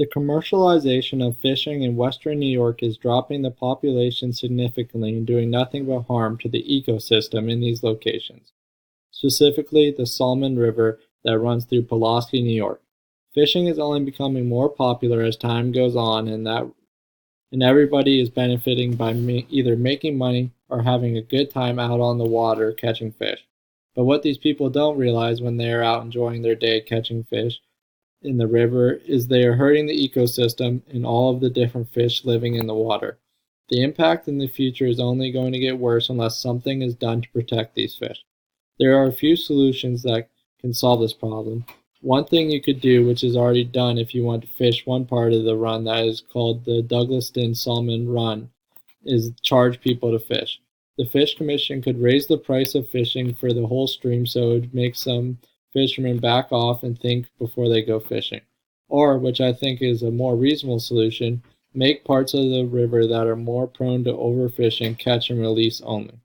The commercialization of fishing in western New York is dropping the population significantly and doing nothing but harm to the ecosystem in these locations, specifically the Salmon River that runs through Pulaski, New York. Fishing is only becoming more popular as time goes on, and everybody is benefiting by either making money or having a good time out on the water catching fish. But what these people don't realize when they are out enjoying their day catching fish in the river is they are hurting the ecosystem and all of the different fish living in the water. The impact in the future is only going to get worse unless something is done to protect these fish. There are a few solutions that can solve this problem. One thing you could do, which is already done if you want to fish one part of the run that is called the Douglaston Salmon Run, is charge people to fish. The Fish Commission could raise the price of fishing for the whole stream so it would make some fishermen back off and think before they go fishing. Or, which I think is a more reasonable solution, make parts of the river that are more prone to overfishing catch and release only.